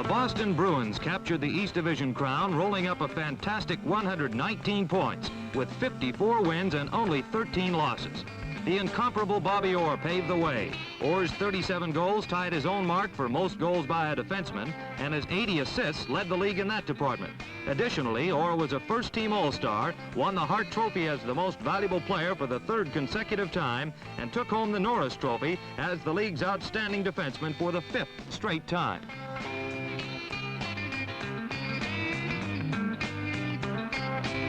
Boston Bruins captured the East Division crown, rolling up a fantastic 119 points with 54 wins and only 13 losses. The incomparable Bobby Orr paved the way. Orr's 37 goals tied his own mark for most goals by a defenseman, and his 80 assists led the league in that department. Additionally, Orr was a first-team All-Star, won the Hart Trophy as the most valuable player for the third consecutive time, and took home the Norris Trophy as the league's outstanding defenseman for the 5th straight time.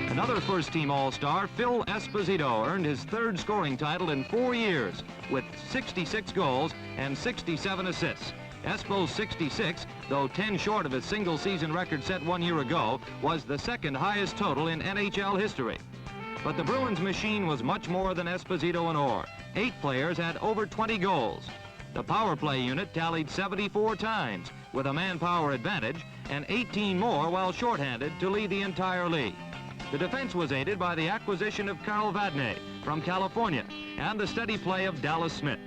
Another first-team All-Star, Phil Esposito, earned his third scoring title in 4 years with 66 goals and 67 assists. Espo's 66, though 10 short of his single-season record set 1 year ago, was the second highest total in NHL history. But the Bruins machine was much more than Esposito and Orr. 8 players had over 20 goals. The power play unit tallied 74 times with a manpower advantage and 18 more while shorthanded to lead the entire league. The defense was aided by the acquisition of Carl Vadnais from California and the steady play of Dallas Smith.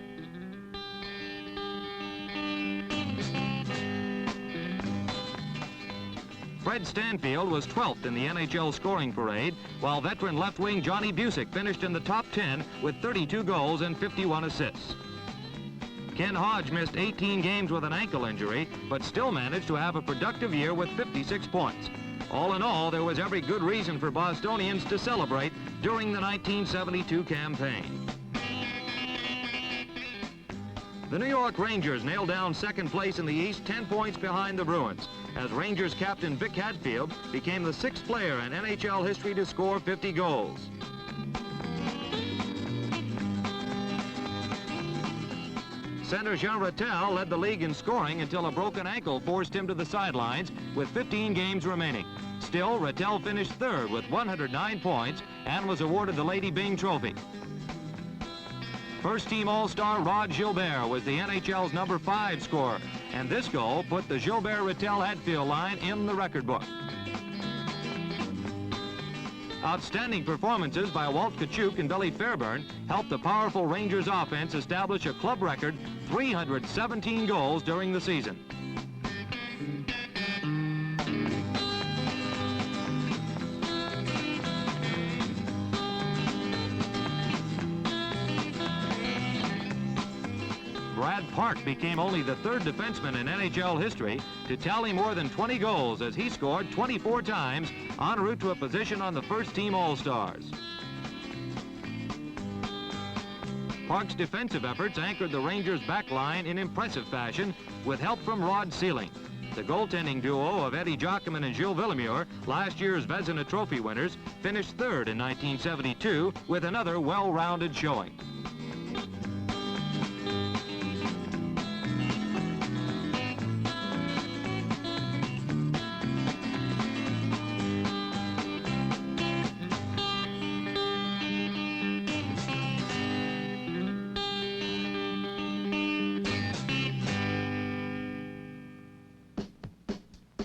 Fred Stanfield was 12th in the NHL scoring parade, while veteran left wing Johnny Busick finished in the top 10 with 32 goals and 51 assists. Ken Hodge missed 18 games with an ankle injury, but still managed to have a productive year with 56 points. All in all, there was every good reason for Bostonians to celebrate during the 1972 campaign. The New York Rangers nailed down second place in the East, 10 points behind the Bruins, as Rangers captain Vic Hadfield became the 6th player in NHL history to score 50 goals. Center Jean Rattel led the league in scoring until a broken ankle forced him to the sidelines with 15 games remaining. Still, Rattel finished third with 109 points and was awarded the Lady Byng Trophy. First-team All-Star Rod Gilbert was the NHL's number 5 scorer, and this goal put the Gilbert-Rattel-Hadfield line in the record book. Outstanding performances by Walt Kachuk and Billy Fairburn helped the powerful Rangers offense establish a club record 317 goals during the season. Brad Park became only the 3rd defenseman in NHL history to tally more than 20 goals as he scored 24 times en route to a position on the first-team All-Stars. Park's defensive efforts anchored the Rangers' back line in impressive fashion with help from Rod Sealing. The goaltending duo of Eddie Jockman and Gilles Villemure, last year's Vezina Trophy winners, finished 3rd in 1972 with another well-rounded showing.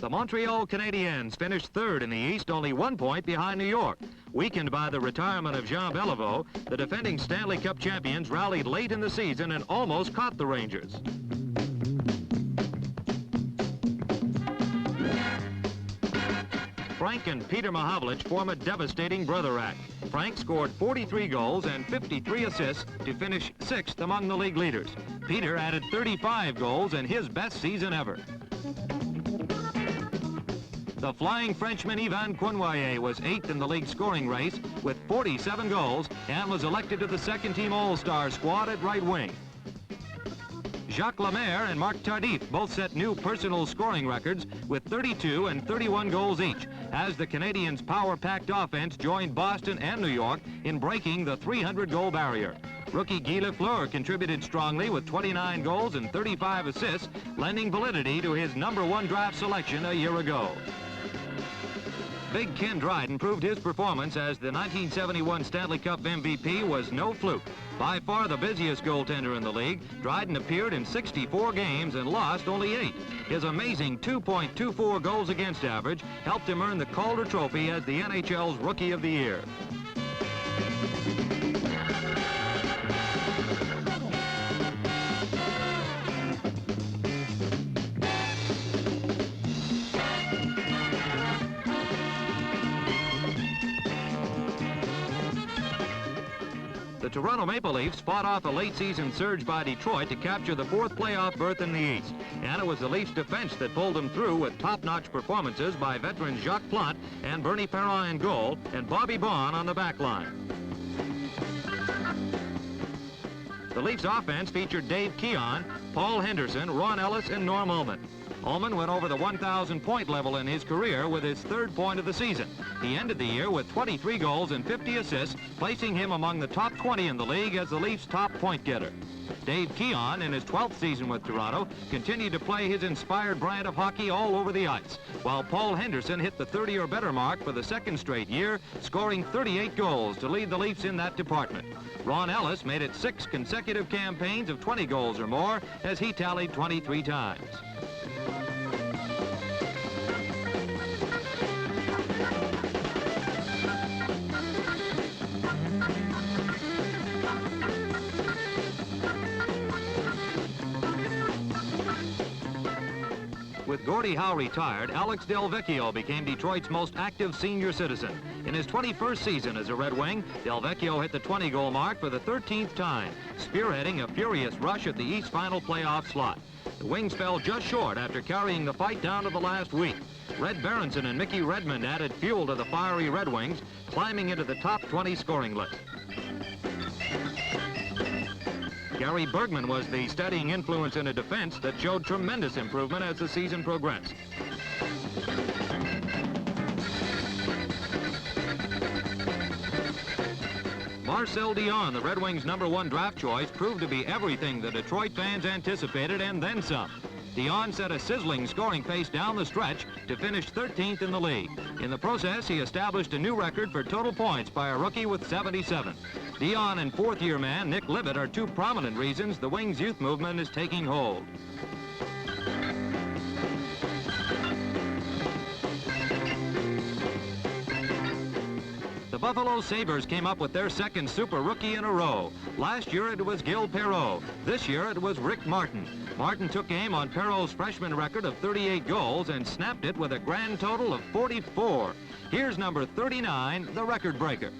The Montreal Canadiens finished 3rd in the East, only 1 point behind New York. Weakened by the retirement of Jean Beliveau, the defending Stanley Cup champions rallied late in the season and almost caught the Rangers. Frank and Peter Mahavlich form a devastating brother act. Frank scored 43 goals and 53 assists to finish 6th among the league leaders. Peter added 35 goals in his best season ever. The flying Frenchman Yvan Cournoyer was 8th in the league scoring race with 47 goals and was elected to the second-team All-Star squad at right wing. Jacques Lemaire and Marc Tardif both set new personal scoring records with 32 and 31 goals each, as the Canadiens' power-packed offense joined Boston and New York in breaking the 300-goal barrier. Rookie Guy Lafleur contributed strongly with 29 goals and 35 assists, lending validity to his #1 draft selection a year ago. Big Ken Dryden proved his performance as the 1971 Stanley Cup MVP was no fluke. By far the busiest goaltender in the league, Dryden appeared in 64 games and lost only 8. His amazing 2.24 goals against average helped him earn the Calder Trophy as the NHL's Rookie of the Year. Toronto Maple Leafs fought off a late-season surge by Detroit to capture the fourth playoff berth in the East. And it was the Leafs' defense that pulled them through with top-notch performances by veterans Jacques Plante and Bernie Perrin in goal and Bobby Baughan on the back line. The Leafs' offense featured Dave Keon, Paul Henderson, Ron Ellis, and Norm Ullman. Ullman went over the 1,000-point level in his career with his third point of the season. He ended the year with 23 goals and 50 assists, placing him among the top 20 in the league as the Leafs' top point getter. Dave Keon, in his 12th season with Toronto, continued to play his inspired brand of hockey all over the ice, while Paul Henderson hit the 30 or better mark for the second straight year, scoring 38 goals to lead the Leafs in that department. Ron Ellis made it 6 consecutive campaigns of 20 goals or more as he tallied 23 times. With Gordie Howe retired, Alex Del Vecchio became Detroit's most active senior citizen. In his 21st season as a Red Wing, Del Vecchio hit the 20-goal mark for the 13th time, spearheading a furious rush at the East final playoff slot. The Wings fell just short after carrying the fight down to the last week. Red Berenson and Mickey Redmond added fuel to the fiery Red Wings, climbing into the top 20 scoring list. Gary Bergman was the steadying influence in a defense that showed tremendous improvement as the season progressed. Marcel Dionne, the Red Wings' #1 draft choice, proved to be everything the Detroit fans anticipated and then some. Dionne set a sizzling scoring pace down the stretch to finish 13th in the league. In the process, he established a new record for total points by a rookie with 77. Dionne and fourth-year man Nick Libett are two prominent reasons the Wings youth movement is taking hold. The Buffalo Sabres came up with their second super rookie in a row. Last year it was Gil Perreault. This year it was Rick Martin. Martin took aim on Perreault's freshman record of 38 goals and snapped it with a grand total of 44. Here's number 39, the record breaker.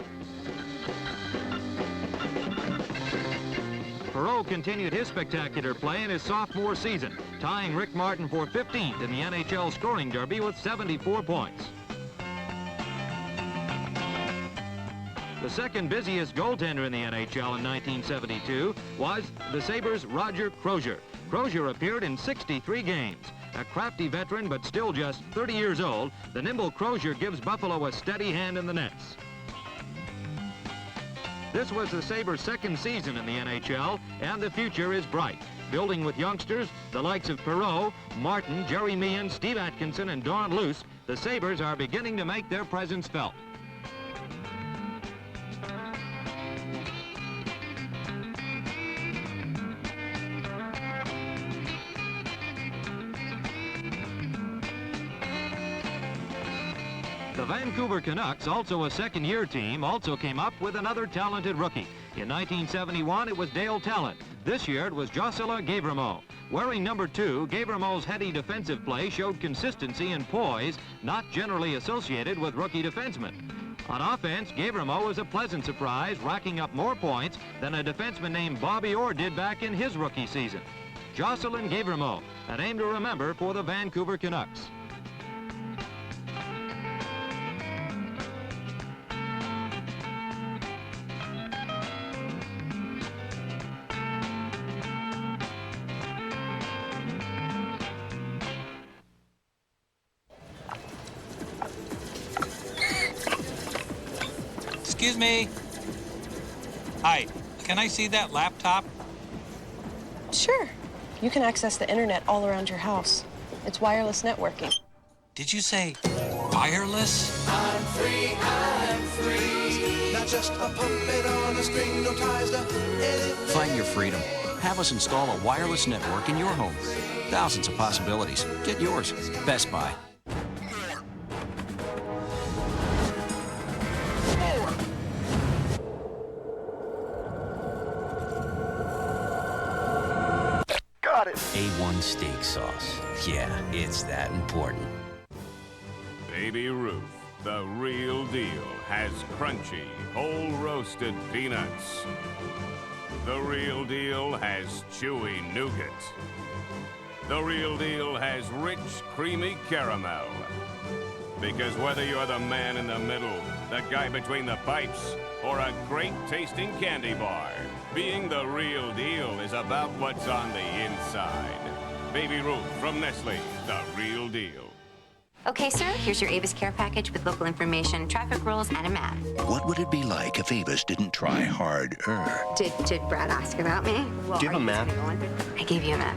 Perreault continued his spectacular play in his sophomore season, tying Rick Martin for 15th in the NHL scoring derby with 74 points. The second busiest goaltender in the NHL in 1972 was the Sabres' Roger Crozier. Crozier appeared in 63 games. A crafty veteran but still just 30 years old, the nimble Crozier gives Buffalo a steady hand in the nets. This was the Sabres' second season in the NHL, and the future is bright. Building with youngsters, the likes of Perreault, Martin, Jerry Meehan, Steve Atkinson, and Don Luce, the Sabres are beginning to make their presence felt. The Vancouver Canucks, also a second-year team, also came up with another talented rookie. In 1971, it was Dale Talent. This year, it was Jocelyn Gavremont. Wearing number 2, Gavremont's heady defensive play showed consistency and poise, not generally associated with rookie defensemen. On offense, Gavremont was a pleasant surprise, racking up more points than a defenseman named Bobby Orr did back in his rookie season. Jocelyn Gavremont, a name to remember for the Vancouver Canucks. Excuse me. Hi, can I see that laptop? Sure. You can access the internet all around your house. It's wireless networking. Did you say wireless? I'm free. Not just a puppet on a string, no ties to anything. Find your freedom. Have us install a wireless network in your home. Thousands of possibilities. Get yours. Best Buy. Got it. A1 steak sauce. Yeah, it's that important. Baby Ruth. The Real Deal has crunchy, whole roasted peanuts. The Real Deal has chewy nougat. The Real Deal has rich, creamy caramel. Because whether you're the man in the middle, the guy between the pipes, or a great-tasting candy bar, being the Real Deal is about what's on the inside. Baby Ruth from Nestle, the Real Deal. Okay, sir, here's your Avis Care package with local information, traffic rules, and a map. What would it be like if Avis didn't try harder? Did Brad ask about me? Well, do you have a map? I gave you a map.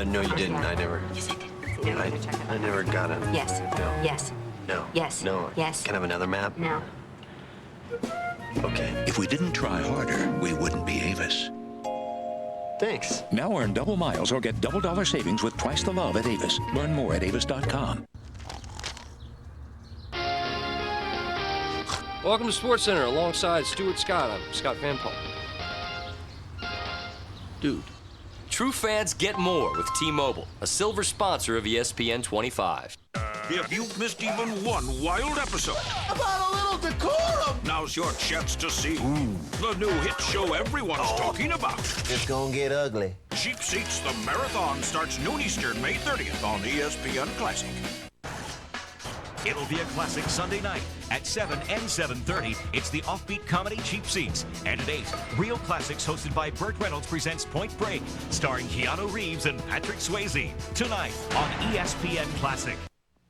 No, you didn't. I never. Yes, I did. You know, I never got it. Yes. No. Yes. No. Yes. No. Yes. Can I have another map? No. Okay. If we didn't try harder, we wouldn't be Avis. Thanks. Now earn double miles or get double dollar savings with twice the love at Avis. Learn more at avis.com. Welcome to SportsCenter alongside Stuart Scott. I'm Scott Van Pelt. Dude. True fans get more with T-Mobile, a silver sponsor of ESPN 25. If you've missed even one wild episode, About a little decorum! now's your chance to see the new hit show everyone's talking about. It's gonna get ugly. Cheap Seats The Marathon starts noon Eastern, May 30th on ESPN Classic. It'll be a classic Sunday night at 7 and 7:30. It's the offbeat comedy Cheap Seats. And at 8, Real Classics hosted by Burt Reynolds presents Point Break, starring Keanu Reeves and Patrick Swayze. Tonight on ESPN Classic.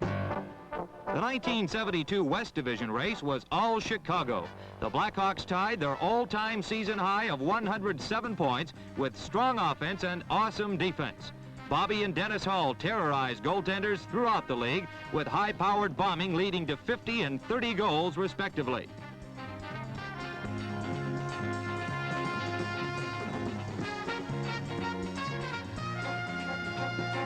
The 1972 West Division race was all Chicago. The Blackhawks tied their all-time season high of 107 points with strong offense and awesome defense. Bobby and Dennis Hall terrorized goaltenders throughout the league with high-powered bombing leading to 50 and 30 goals respectively.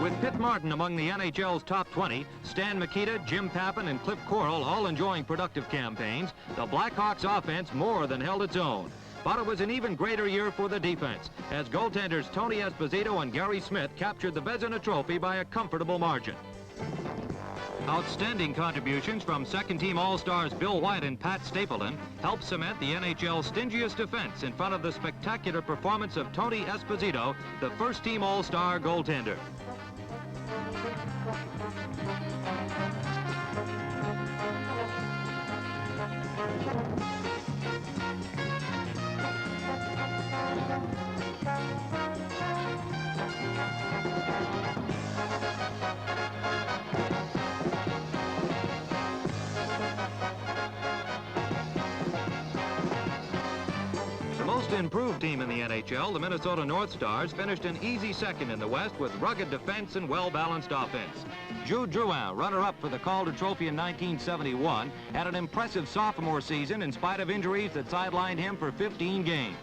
With Pitt Martin among the NHL's top 20, Stan Mikita, Jim Pappin, and Cliff Corral all enjoying productive campaigns, the Blackhawks offense more than held its own. But it was an even greater year for the defense, as goaltenders Tony Esposito and Gary Smith captured the Vezina Trophy by a comfortable margin. Outstanding contributions from second-team All-Stars Bill White and Pat Stapleton helped cement the NHL's stingiest defense in front of the spectacular performance of Tony Esposito, the first-team All-Star goaltender. Improved team in the NHL, the Minnesota North Stars, finished an easy second in the West with rugged defense and well-balanced offense. Jude Drouin, runner-up for the Calder Trophy in 1971, had an impressive sophomore season in spite of injuries that sidelined him for 15 games.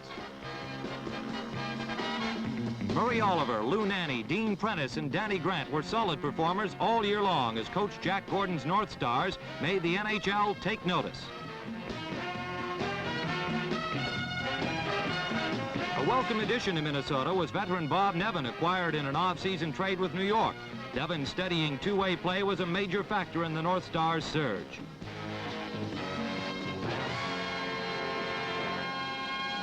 Murray Oliver, Lou Nanne, Dean Prentice, and Danny Grant were solid performers all year long as Coach Jack Gordon's North Stars made the NHL take notice. A welcome addition to Minnesota was veteran Bob Nevin, acquired in an off-season trade with New York. Nevin's steadying two-way play was a major factor in the North Stars' surge.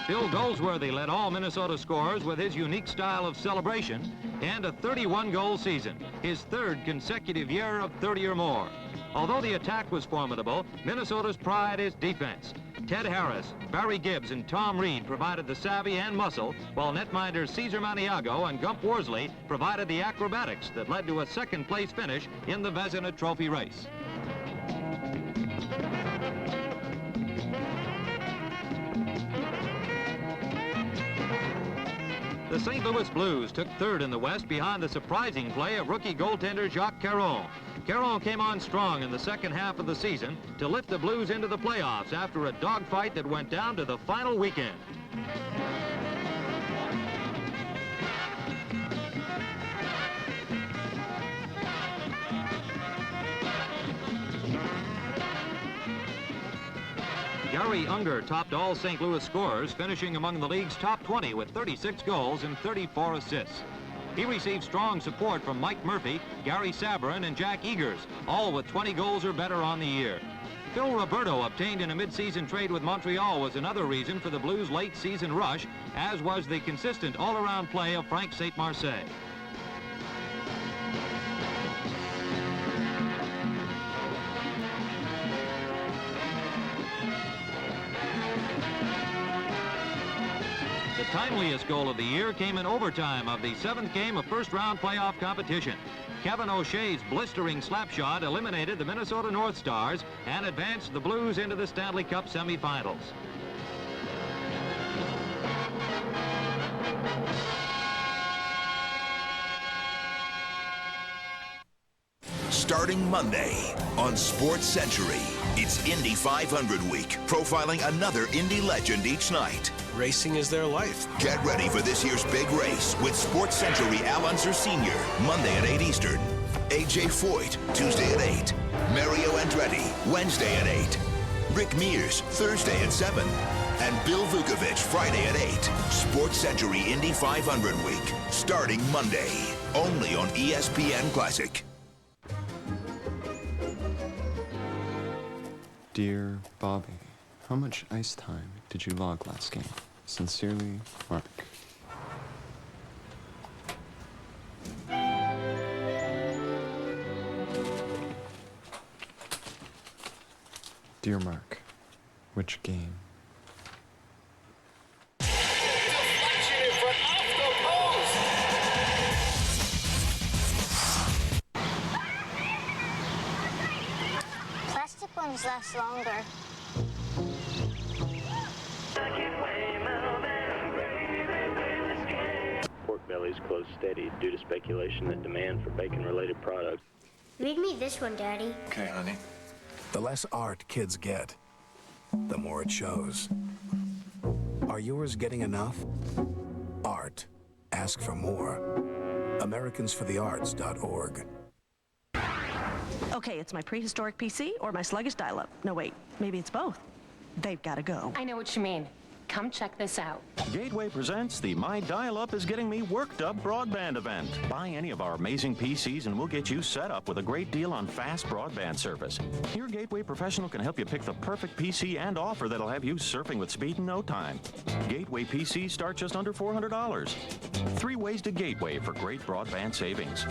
Bill Goldsworthy led all Minnesota scorers with his unique style of celebration and a 31-goal season, his third consecutive year of 30 or more. Although the attack was formidable, Minnesota's pride is defense. Ted Harris, Barry Gibbs, and Tom Reed provided the savvy and muscle, while netminders Cesar Maniago and Gump Worsley provided the acrobatics that led to a second-place finish in the Vezina Trophy race. The St. Louis Blues took third in the West behind the surprising play of rookie goaltender Jacques Caron. Caron came on strong in the second half of the season to lift the Blues into the playoffs after a dogfight that went down to the final weekend. Gary Unger topped all St. Louis scorers, finishing among the league's top 20 with 36 goals and 34 assists. He received strong support from Mike Murphy, Gary Sabourin, and Jack Eagers, all with 20 goals or better on the year. Phil Roberto, obtained in a mid-season trade with Montreal, was another reason for the Blues' late-season rush, as was the consistent all-around play of Frank St. Marseille. The timeliest goal of the year came in overtime of the 7th game of first-round playoff competition. Kevin O'Shea's blistering slap shot eliminated the Minnesota North Stars and advanced the Blues into the Stanley Cup semifinals. Starting Monday on Sports Century, it's Indy 500 week, profiling another Indy legend each night. Racing is their life. Get ready for this year's big race with Sports Century Al Unser Sr., Monday at 8 Eastern. A.J. Foyt, Tuesday at 8. Mario Andretti, Wednesday at 8. Rick Mears, Thursday at 7. And Bill Vukovich, Friday at 8. Sports Century Indy 500 week, starting Monday, only on ESPN Classic. Dear Bobby, how much ice time did you log last game? Sincerely, Mark. Dear Mark, which game? Plastic ones last longer. Pork bellies close steady due to speculation that demand for bacon-related products. Read me this one, Daddy. Okay, honey. The less art kids get, the more it shows. Are yours getting enough? Art. Ask for more. AmericansForTheArts.org. Okay, it's my prehistoric PC or my sluggish dial-up. No, wait, maybe it's both. They've got to go. I know what you mean. Come check this out. Gateway presents the My Dial-Up is Getting Me Worked Up broadband event. Buy any of our amazing PCs and we'll get you set up with a great deal on fast broadband service. Your Gateway professional can help you pick the perfect PC and offer that'll have you surfing with speed in no time. Gateway PCs start just under $400. 3 ways to Gateway for great broadband savings.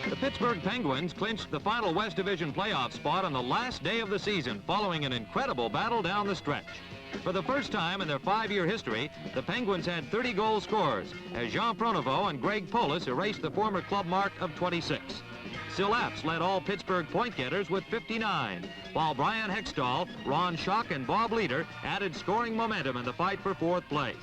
The Pittsburgh Penguins clinched the final West Division playoff spot on the last day of the season following an incredible battle down the stretch. For the first time in their 5-year history, the Penguins had 30 goal scorers as Jean Pronovost and Greg Polis erased the former club mark of 26. Silaps led all Pittsburgh point getters with 59, while Brian Hextall, Ron Schock, and Bob Leader added scoring momentum in the fight for 4th place.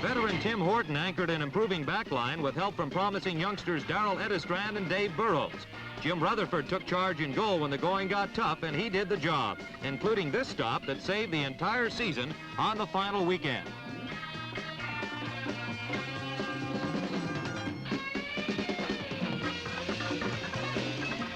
Veteran Tim Horton anchored an improving backline with help from promising youngsters Darrell Edistrand and Dave Burrows. Jim Rutherford took charge in goal when the going got tough, and he did the job, including this stop that saved the entire season on the final weekend.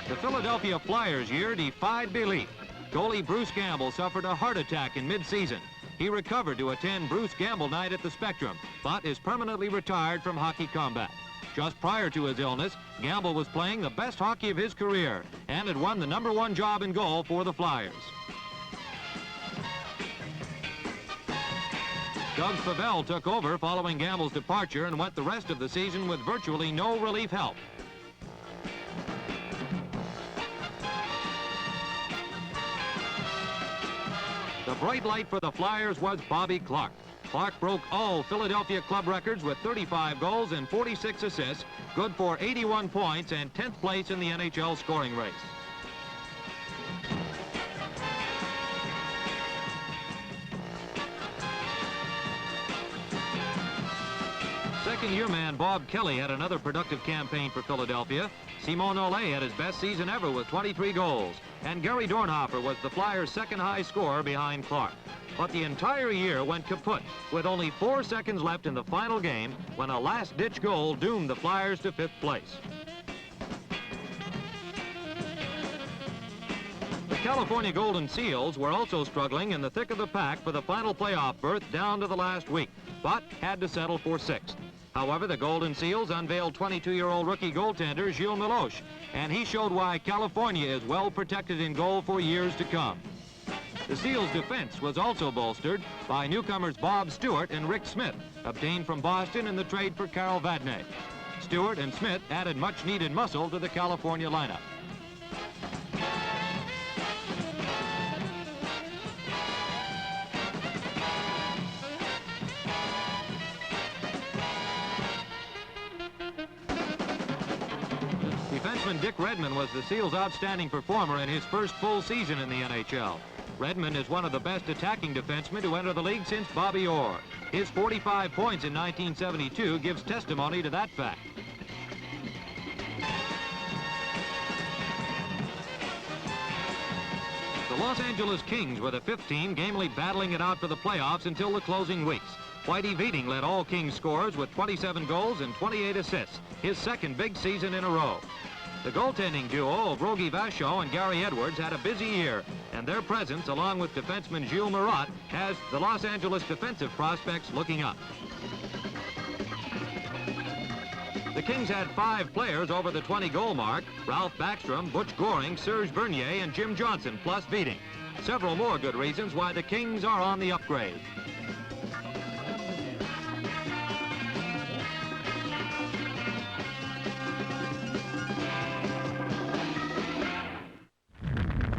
The Philadelphia Flyers' year defied belief. Goalie Bruce Gamble suffered a heart attack in mid-season. He recovered to attend Bruce Gamble Night at the Spectrum, but is permanently retired from hockey combat. Just prior to his illness, Gamble was playing the best hockey of his career and had won the #1 job in goal for the Flyers. Doug Favell took over following Gamble's departure and went the rest of the season with virtually no relief help. The bright light for the Flyers was Bobby Clarke. Clarke broke all Philadelphia club records with 35 goals and 46 assists, good for 81 points and 10th place in the NHL scoring race. Second-year man Bob Kelly had another productive campaign for Philadelphia. Simon Olé had his best season ever with 23 goals, and Gary Dornhofer was the Flyers' second high scorer behind Clarke. But the entire year went kaput with only 4 seconds left in the final game when a last-ditch goal doomed the Flyers to 5th place. California Golden Seals were also struggling in the thick of the pack for the final playoff berth down to the last week, but had to settle for 6th. However, the Golden Seals unveiled 22-year-old rookie goaltender Gilles Meloche, and he showed why California is well protected in goal for years to come. The Seals' defense was also bolstered by newcomers Bob Stewart and Rick Smith, obtained from Boston in the trade for Carl Vadnais. Stewart and Smith added much-needed muscle to the California lineup. Defenseman Dick Redmond was the Seals' outstanding performer in his first full season in the NHL. Redmond is one of the best attacking defensemen to enter the league since Bobby Orr. His 45 points in 1972 gives testimony to that fact. The Los Angeles Kings were the 5th team gamely battling it out for the playoffs until the closing weeks. Whitey Veeding led all Kings scorers with 27 goals and 28 assists, his second big season in a row. The goaltending duo of Rogie Vachon and Gary Edwards had a busy year, and their presence, along with defenseman Gilles Marotte, has the Los Angeles defensive prospects looking up. The Kings had 5 players over the 20-goal mark: Ralph Backstrom, Butch Goring, Serge Bernier, and Jim Johnson, plus Veeding. Several more good reasons why the Kings are on the upgrade.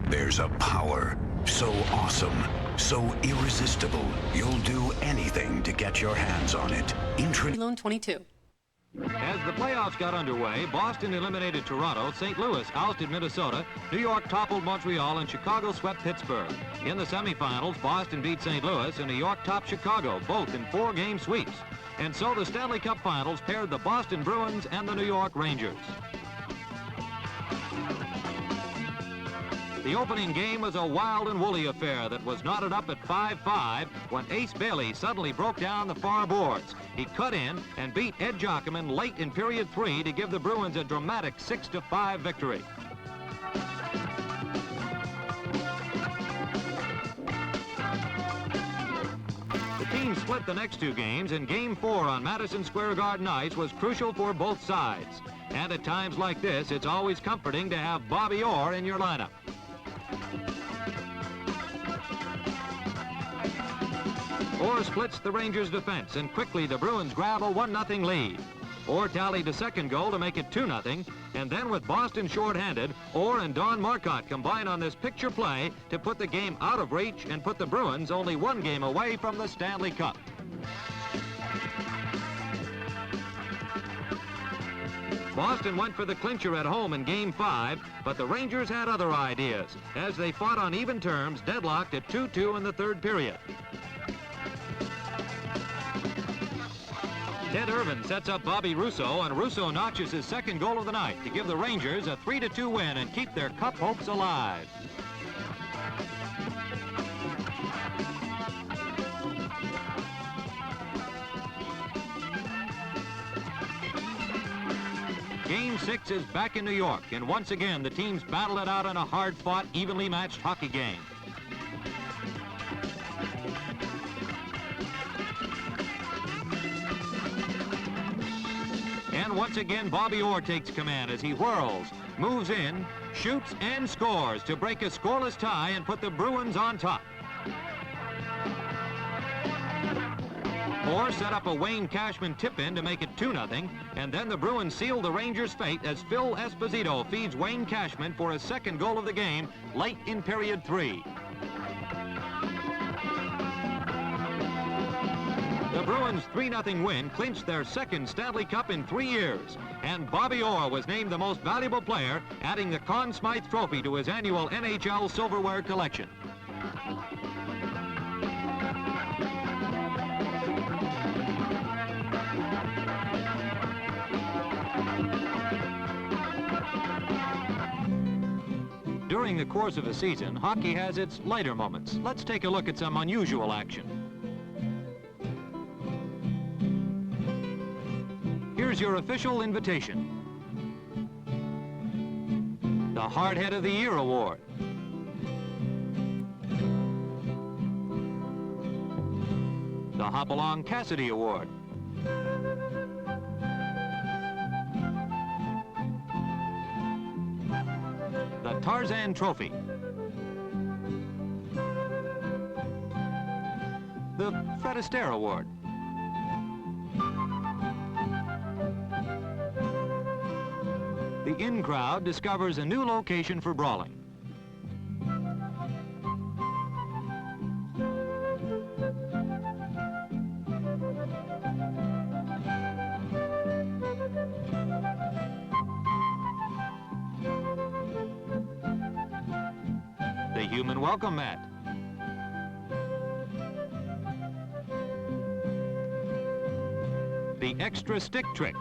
There's a power so awesome, so irresistible, you'll do anything to get your hands on it. Loan 22. As the playoffs got underway, Boston eliminated Toronto, St. Louis ousted Minnesota, New York toppled Montreal, and Chicago swept Pittsburgh. In the semifinals, Boston beat St. Louis, and New York topped Chicago, both in 4-game sweeps. And so the Stanley Cup Finals paired the Boston Bruins and the New York Rangers. The opening game was a wild and woolly affair that was knotted up at 5-5 when Ace Bailey suddenly broke down the far boards. He cut in and beat Ed Jockerman late in period 3 to give the Bruins a dramatic 6-5 victory. The team split the next 2 games, and Game 4 on Madison Square Garden ice was crucial for both sides. And at times like this, it's always comforting to have Bobby Orr in your lineup. Orr splits the Rangers' defense, and quickly the Bruins grab a 1-0 lead. Orr tallied a second goal to make it 2-0, and then with Boston shorthanded, Orr and Don Marcotte combine on this picture play to put the game out of reach and put the Bruins only 1 game away from the Stanley Cup. Boston went for the clincher at home in Game 5, but the Rangers had other ideas as they fought on even terms, deadlocked at 2-2 in the 3rd period. Ted Irvin sets up Bobby Russo, and Russo notches his second goal of the night to give the Rangers a 3-2 win and keep their cup hopes alive. Game 6 is back in New York, and once again the teams battle it out in a hard-fought, evenly matched hockey game. And once again, Bobby Orr takes command as he whirls, moves in, shoots, and scores to break a scoreless tie and put the Bruins on top. Orr set up a Wayne Cashman tip-in to make it 2-0, and then the Bruins sealed the Rangers' fate as Phil Esposito feeds Wayne Cashman for his second goal of the game late in period 3. The Bruins' 3-0 win clinched their second Stanley Cup in 3 years, and Bobby Orr was named the most valuable player, adding the Conn Smythe Trophy to his annual NHL silverware collection. During the course of a season, hockey has its lighter moments. Let's take a look at some unusual action. Here's your official invitation. The Hardhead of the Year Award. Hopalong Cassidy Award. The Tarzan Trophy. The Fred Astaire Award. The in crowd discovers a new location for brawling. The human welcome mat. The extra stick trick.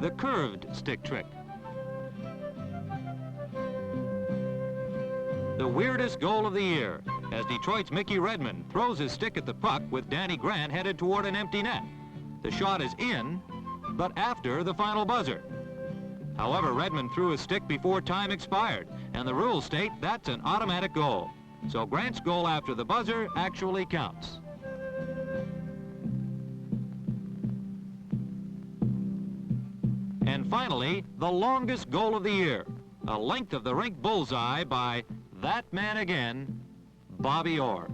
The curved stick trick. The weirdest goal of the year, as Detroit's Mickey Redmond throws his stick at the puck with Danny Grant headed toward an empty net. The shot is in, but after the final buzzer. However, Redmond threw his stick before time expired, and the rules state that's an automatic goal. So Grant's goal after the buzzer actually counts. And finally, the longest goal of the year, a length of the rink bullseye by that man again, Bobby Orr.